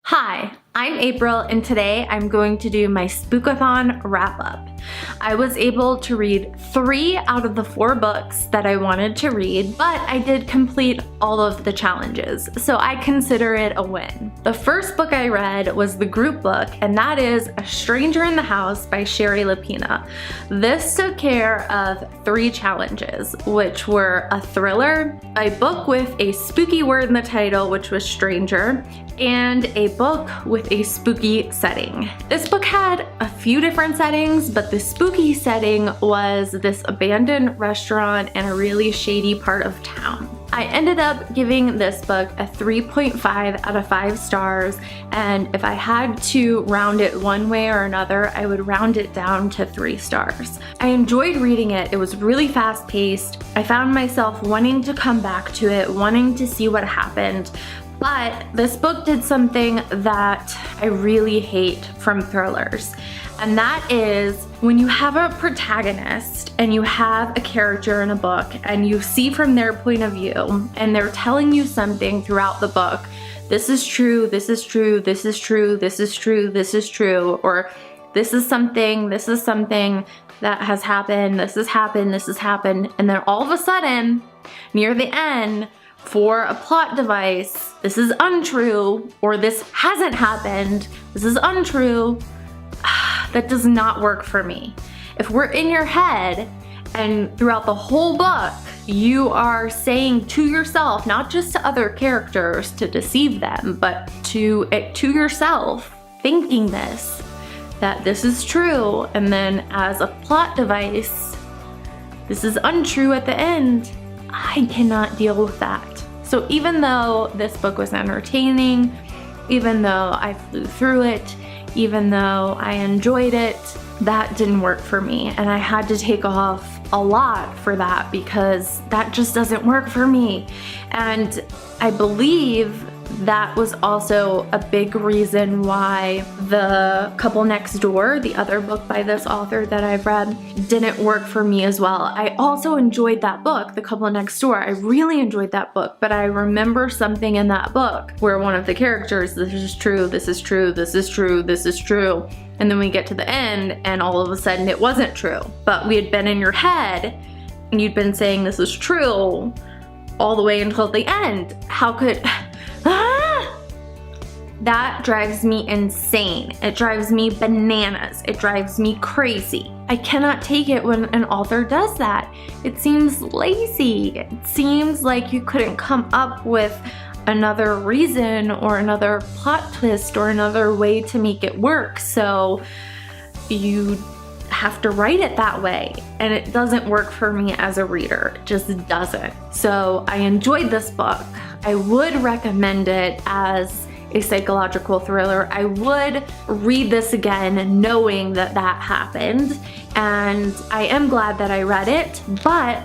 Hi, I'm April and today I'm going to do my Spookathon Wrap Up. I was able to read 3 out of the 4 books that I wanted to read, but I did complete all of the challenges, so I consider it a win. The first book I read was the group book, and that is A Stranger in the House by Sherry Lapina. This took care of 3 challenges, which were a thriller, a book with a spooky word in the title, which was stranger, and a book with a spooky setting. This book had a few different settings, but the spooky setting was this abandoned restaurant in a really shady part of town. I ended up giving this book a 3.5 out of 5 stars, and if I had to round it one way or another, I would round it down to 3 stars. I enjoyed reading it. It was really fast-paced. I found myself wanting to come back to it, wanting to see what happened. But this book did something that I really hate from thrillers, and that is when you have a protagonist and you have a character in a book and you see from their point of view and they're telling you something throughout the book. This is true, this is true, this is true, this is true, this is true, or this is something that has happened, this has happened, and then all of a sudden, near the end, for a plot device, this is untrue, or this hasn't happened, this is untrue. That does not work for me. If we're in your head and throughout the whole book, you are saying to yourself, not just to other characters to deceive them, but to yourself, thinking that this is true, and then as a plot device, this is untrue at the end. I cannot deal with that. So even though this book was entertaining, even though I flew through it, even though I enjoyed it, that didn't work for me, and I had to take off a lot for that because that just doesn't work for me. And I believe that was also a big reason why The Couple Next Door, the other book by this author that I've read, didn't work for me as well. I also enjoyed that book, The Couple Next Door. I really enjoyed that book, but I remember something in that book where one of the characters, this is true, this is true, this is true, this is true, and then we get to the end and all of a sudden it wasn't true. But we had been in your head and you'd been saying this is true all the way until the end. How could... That drives me insane. It drives me bananas. It drives me crazy. I cannot take it when an author does that. It seems lazy. It seems like you couldn't come up with another reason or another plot twist or another way to make it work. So you have to write it that way, and it doesn't work for me as a reader. It just doesn't. So I enjoyed this book. I would recommend it as a psychological thriller. I would read this again knowing that that happened, and I am glad that I read it, but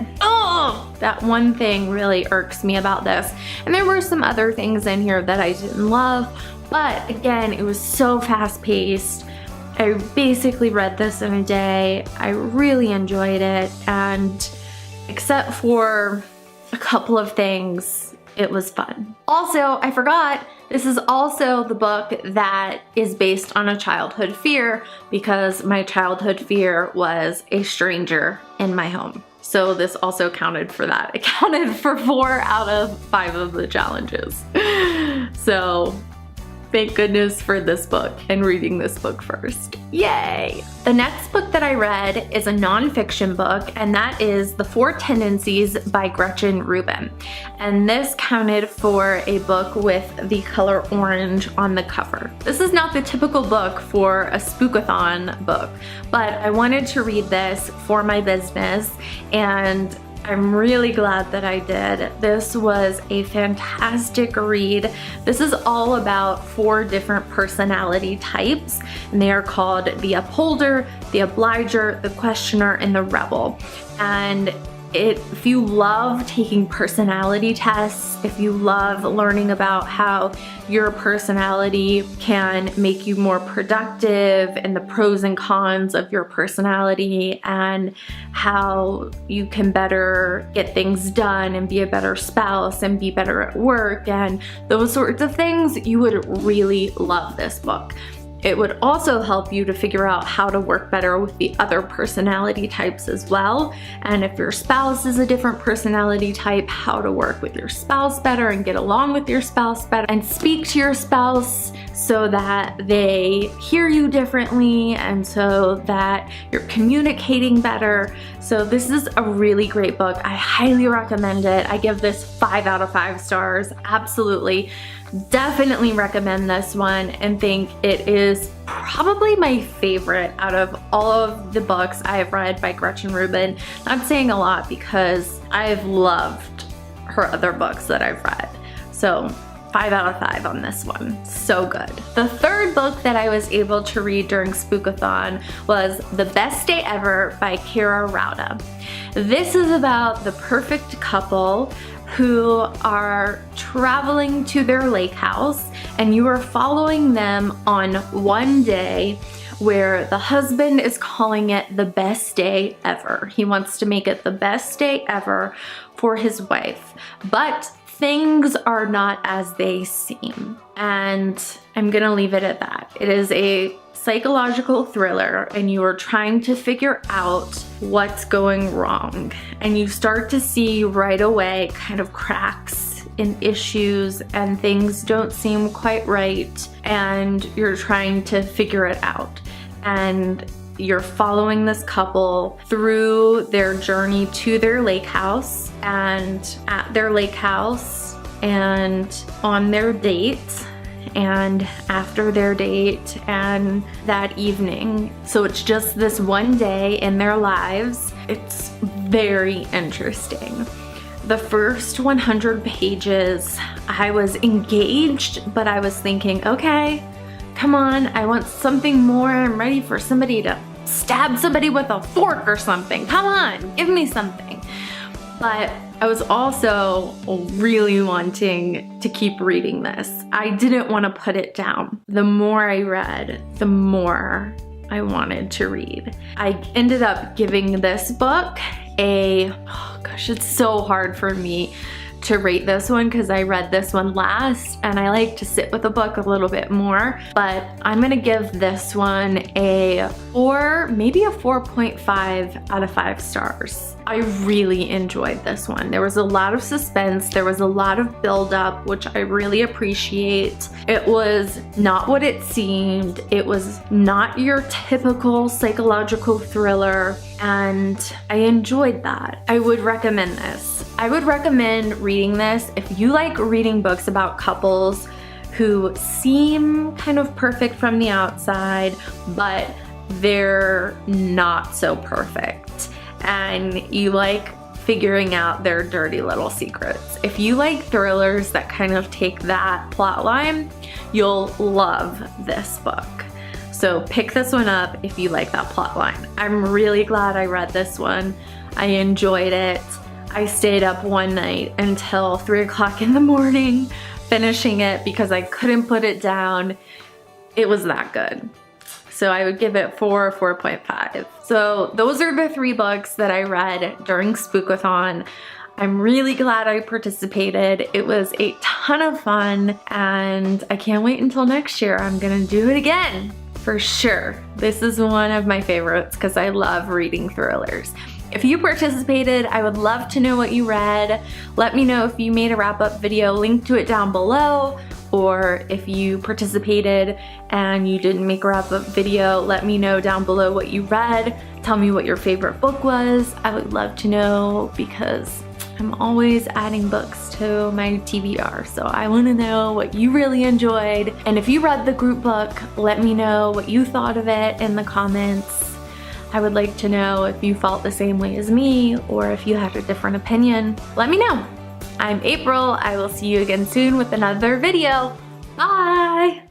that one thing really irks me about this. And there were some other things in here that I didn't love, but again, it was so fast-paced. I basically read this in a day. I really enjoyed it, and except for a couple of things, it was fun. Also, I forgot, this is also the book that is based on a childhood fear, because my childhood fear was a stranger in my home. So this also counted for that. It counted for 4 out of 5 of the challenges. So thank goodness for this book and reading this book first. Yay! The next book that I read is a nonfiction book, and that is The Four Tendencies by Gretchen Rubin. And this counted for a book with the color orange on the cover. This is not the typical book for a Spookathon book, but I wanted to read this for my business, and I'm really glad that I did. This was a fantastic read. This is all about 4 different personality types, and they are called the upholder, the obliger, the questioner, and the rebel. And if you love taking personality tests, if you love learning about how your personality can make you more productive and the pros and cons of your personality and how you can better get things done and be a better spouse and be better at work and those sorts of things, you would really love this book. It would also help you to figure out how to work better with the other personality types as well. And if your spouse is a different personality type, how to work with your spouse better and get along with your spouse better and speak to your spouse so that they hear you differently and so that you're communicating better. So this is a really great book. I highly recommend it. I give this 5 out of 5 stars. Absolutely. Definitely recommend this one and think it is probably my favorite out of all of the books I have read by Gretchen Rubin. Not saying a lot because I've loved her other books that I've read. So 5 out of 5 on this one. So good. The third book that I was able to read during Spookathon was The Best Day Ever by Kara Rauda. This is about the perfect couple who are traveling to their lake house, and you are following them on one day where the husband is calling it the best day ever. He wants to make it the best day ever for his wife, but things are not as they seem. And I'm gonna leave it at that. It is a psychological thriller and you are trying to figure out what's going wrong. And you start to see right away kind of cracks in issues and things don't seem quite right and you're trying to figure it out. And you're following this couple through their journey to their lake house and at their lake house and on their date and after their date and that evening. So it's just this one day in their lives. It's very interesting. The first 100 pages, I was engaged, but I was thinking, okay, come on, I want something more. I'm ready for somebody to stab somebody with a fork or something. Come on, give me something. But I was also really wanting to keep reading this. I didn't want to put it down. The more I read, the more I wanted to read. I ended up giving this book oh gosh, it's so hard for me to rate this one because I read this one last and I like to sit with a book a little bit more, but I'm gonna give this one a 4, maybe a 4.5 out of 5 stars. I really enjoyed this one. There was a lot of suspense, there was a lot of build-up, which I really appreciate. It was not what it seemed, it was not your typical psychological thriller, and I enjoyed that. I would recommend this. I would recommend reading this if you like reading books about couples who seem kind of perfect from the outside, but they're not so perfect, and you like figuring out their dirty little secrets. If you like thrillers that kind of take that plot line, you'll love this book. So pick this one up if you like that plot line. I'm really glad I read this one. I enjoyed it. I stayed up one night until 3 o'clock in the morning finishing it because I couldn't put it down. It was that good. So I would give it 4 or 4.5. So those are the 3 books that I read during Spookathon. I'm really glad I participated. It was a ton of fun and I can't wait until next year. I'm gonna do it again for sure. This is one of my favorites because I love reading thrillers. If you participated, I would love to know what you read. Let me know if you made a wrap-up video, link to it down below, or if you participated and you didn't make a wrap-up video, let me know down below what you read. Tell me what your favorite book was. I would love to know because I'm always adding books to my TBR, so I want to know what you really enjoyed. And if you read the group book, let me know what you thought of it in the comments. I would like to know if you felt the same way as me or if you had a different opinion. Let me know. I'm April. I will see you again soon with another video. Bye!